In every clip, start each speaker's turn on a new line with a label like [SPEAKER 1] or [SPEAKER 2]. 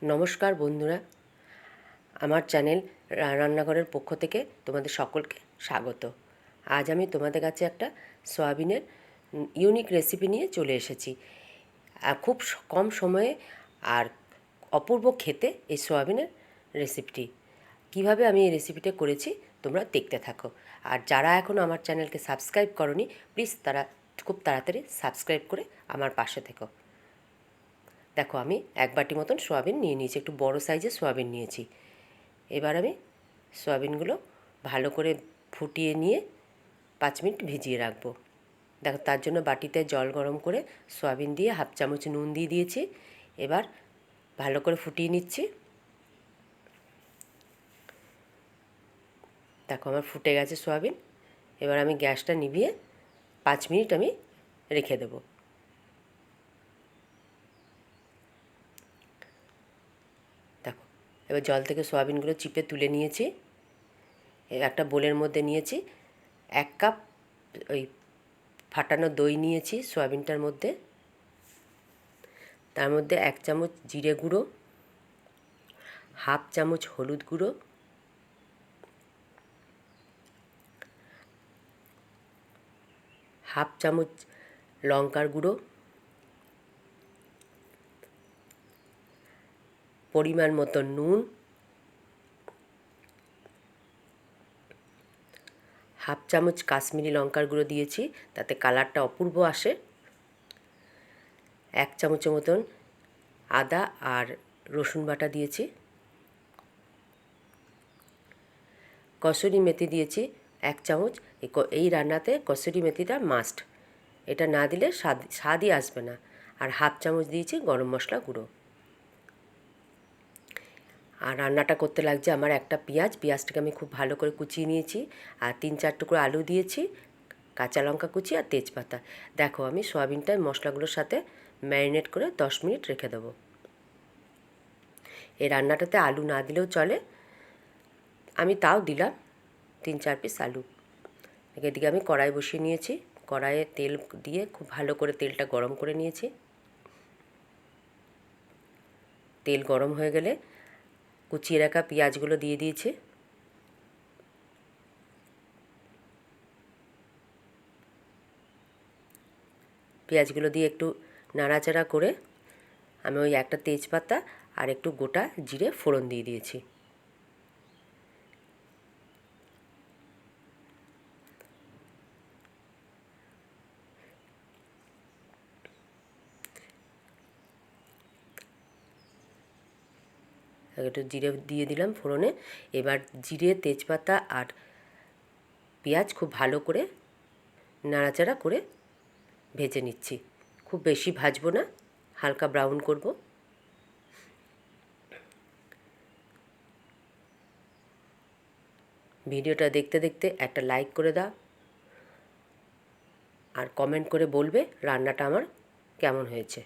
[SPEAKER 1] নমস্কার বন্ধুরা, আমার চ্যানেল রান্নাঘরের পক্ষ থেকে তোমাদের সকলকে স্বাগত। আজ আমি তোমাদের কাছে একটা সয়াবিনের ইউনিক রেসিপি নিয়ে চলে এসেছি। খুব কম সময়ে আর অপূর্ব খেতে এই সয়াবিনের রেসিপিটি। কিভাবে আমি এই রেসিপিটা করেছি তোমরা দেখতে থাকো। আর যারা এখনও আমার চ্যানেলকে সাবস্ক্রাইব করনি, প্লিজ তারা খুব তাড়াতাড়ি সাবস্ক্রাইব করে আমার পাশে থেকো। দেখো, আমি এক বাটি মতন সয়াবিন নিয়ে নিয়েছি, একটু বড় সাইজের সয়াবিন নিয়েছি। এবার আমি সয়াবিনগুলো ভালো করে ফুটিয়ে নিয়ে 5 মিনিট ভিজিয়ে রাখবো। দেখো, তার জন্য বাটিতে জল গরম করে সয়াবিন দিয়ে হাফ চামচ নুন দিয়ে দিয়েছি। এবার ভালো করে ফুটিয়ে নিচ্ছি। দেখো, আমার ফুটে গেছে সয়াবিন। এবার আমি গ্যাসটা নিভিয়ে 5 মিনিট আমি রেখে দেবো। দেখো, এবার জল থেকে সয়াবিনগুলো চিপে তুলে নিয়েছি। একটা বোলের মধ্যে নিয়েছি 1 কাপ ওই ফাটানো দই নিয়েছি সয়াবিনটার মধ্যে। তার মধ্যে 1 চামচ জিরে গুঁড়ো, হাফ চামচ হলুদ গুঁড়ো, হাফ চামচ লঙ্কার গুঁড়ো, পরিমাণ মতো নুন, হাফ চামচ কাশ্মীরি লঙ্কার গুঁড়ো দিয়েছি, তাতে কালারটা অপূর্ব আসে। 1 চামচের মতন আদা আর রসুন বাটা দিয়েছি। কসুরি মেথি দিয়েছি 1 চামচ। এই রান্নাতে কসুরি মেথিটা মাস্ট, এটা না দিলে স্বাদই আসবে না। আর হাফ চামচ দিয়েছি গরম মশলা গুঁড়ো। আর রান্নাটা করতে লাগছে আমার একটা পেঁয়াজটাকে আমি খুব ভালো করে কুচিয়ে নিয়েছি। আর 3-4 টুকরো আলু দিয়েছি, কাঁচা লঙ্কা কুচি আর তেজপাতা। দেখো, আমি সয়াবিনটা মশলাগুলোর সাথে ম্যারিনেট করে 10 মিনিট রেখে দেবো। এই রান্নাটাতে আলু না দিলেও চলে, আমি তাও দিলাম 3-4 পিস আলু। এদিকে আমি কড়াই বসিয়ে নিয়েছি। কড়াইয়ে তেল দিয়ে খুব ভালো করে তেলটা গরম করে নিয়েছি। তেল গরম হয়ে গেলে কুচিয়ে রাখা পেঁয়াজগুলো দিয়ে দিয়েছি। পেঁয়াজগুলো দিয়ে একটু নাড়াচাড়া করে আমি ওই একটা তেজপাতা আর একটু গোটা জিরে ফোড়ন দিয়ে দিয়েছি। একটু জিরে দিয়ে দিলাম ফোড়নে। এবার জিরে, তেজপাতা আর পেঁয়াজ খুব ভালো করে নাড়াচাড়া করে ভেজে নিচ্ছি। খুব বেশি ভাজবো না, হালকা ব্রাউন করব। ভিডিওটা দেখতে দেখতে একটা লাইক করে দাও আর কমেন্ট করে বলবে রান্নাটা আমার কেমন হয়েছে।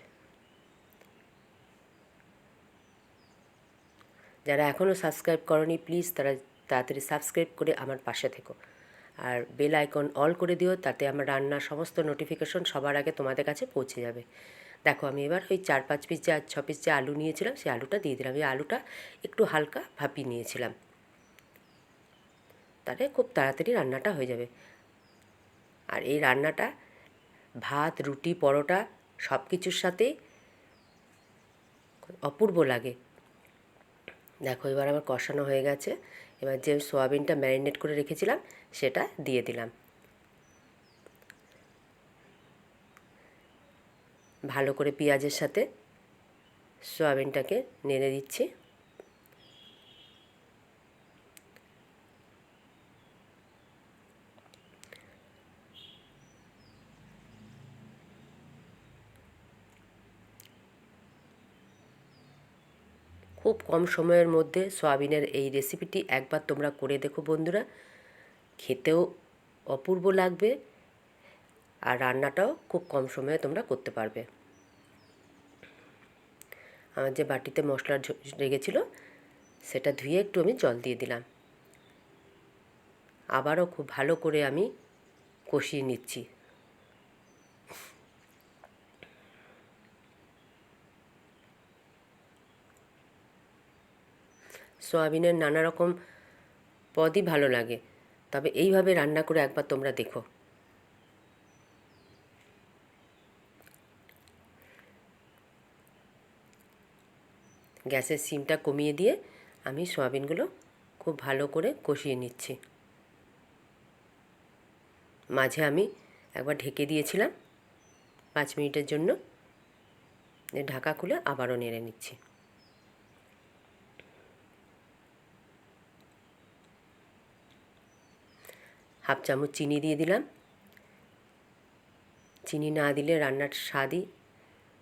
[SPEAKER 1] যারা এখনও সাবস্ক্রাইব করনি, প্লিজ তারা তাড়াতাড়ি সাবস্ক্রাইব করে আমার পাশে থেকো। আর বেল আইকন অল করে দিও, তাতে আমার রান্নার সমস্ত নোটিফিকেশন সবার আগে তোমাদের কাছে পৌঁছে যাবে। দেখো, আমি এবার ওই 4-5 পিস 6 পিস যে আলু নিয়েছিলাম সেই আলুটা দিয়ে দিলাম। এই আলুটা একটু হালকা ভাপিয়ে নিয়েছিলাম, তাহলে খুব তাড়াতাড়ি রান্নাটা হয়ে যাবে। আর এই রান্নাটা ভাত, রুটি, পরোটা সব কিছুর সাথেই অপূর্ব লাগে। দেখো, এবার আমার কষানো হয়ে গেছে। এবার যে সয়াবিনটা ম্যারিনেট করে রেখেছিলাম সেটা দিয়ে দিলাম। ভালো করে পেঁয়াজের সাথে সয়াবিনটাকে নেড়ে দিচ্ছি। খুব কম সময়ের মধ্যে সয়াবিনের এই রেসিপিটি একবার তোমরা করে দেখো বন্ধুরা, খেতেও অপূর্ব লাগবে আর রান্নাটাও খুব কম সময়ে তোমরা করতে পারবে। আমার যে বাটিতে মশলা লেগেছিল সেটা ধুয়ে একটু আমি জল দিয়ে দিলাম। আবারও খুব ভালো করে আমি কষিয়ে নিচ্ছি। সয়াবিনের নানা রকম পদই ভালো লাগে, তবে এইভাবে রান্না করে একবার তোমরা দেখো। গ্যাসের সিমটা কমিয়ে দিয়ে আমি সয়াবিনগুলো খুব ভালো করে কষিয়ে নিচ্ছি। মাঝে আমি একবার ঢেকে দিয়েছিলাম 5 মিনিটের জন্য, ঢাকা খুলে আবারও নেড়ে নিচ্ছি। হাফ চামচ চিনি দিয়ে দিলাম। চিনি না দিলে রান্নার স্বাদই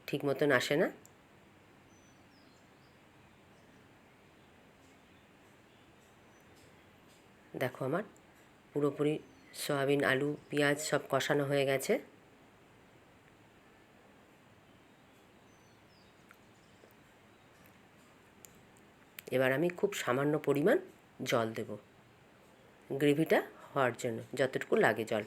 [SPEAKER 1] ঠিক মতন আসে না। দেখো আমার পুরোপুরি সয়াবিন, আলু, পেঁয়াজ সব কষানো হয়ে গেছে। এবার আমি খুব সামান্য পরিমাণ জল দেব, গ্রেভিটা হওয়ার জন্য যতটুকু লাগে জল।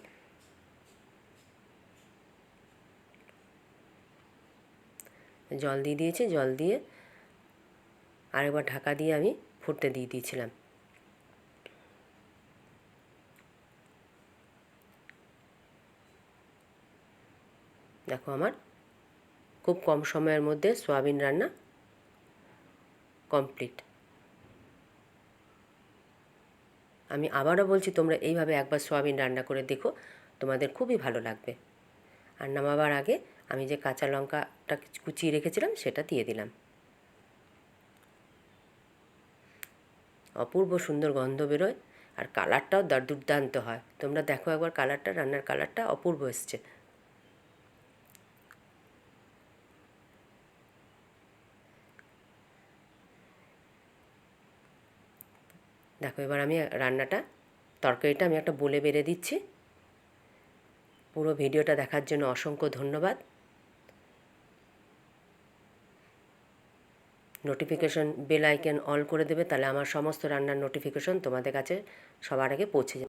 [SPEAKER 1] জল দিয়ে দিয়েছি, জল দিয়ে আরেকবার ঢাকা দিয়ে আমি ফুটতে দিয়ে দিয়েছিলাম। দেখো আমার খুব কম সময়ের মধ্যে সয়াবিন রান্না কমপ্লিট। আমি আবারও বলছি, তোমরা এইভাবে একবার সয়াবিন রান্না করে দেখো, তোমাদের খুবই ভালো লাগবে। আর নামাবার আগে আমি যে কাঁচা লঙ্কাটা কুচিয়ে রেখেছিলাম সেটা দিয়ে দিলাম। অপূর্ব সুন্দর গন্ধ বেরোয়, আর কালারটাও দুর্দান্ত হয়। তোমরা দেখো একবার কালারটা, রান্নার কালারটা অপূর্ব এসছে। দেখো এবার আমি তরকারিটা আমি একটা বলে বেড়ে দিচ্ছি। পুরো ভিডিওটা দেখার জন্য অসংখ্য ধন্যবাদ। নোটিফিকেশন বেল আইকন অল করে দেবে, তাহলে আমার সমস্ত রান্নার নোটিফিকেশন তোমাদের কাছে সবার আগে পৌঁছে যাবে।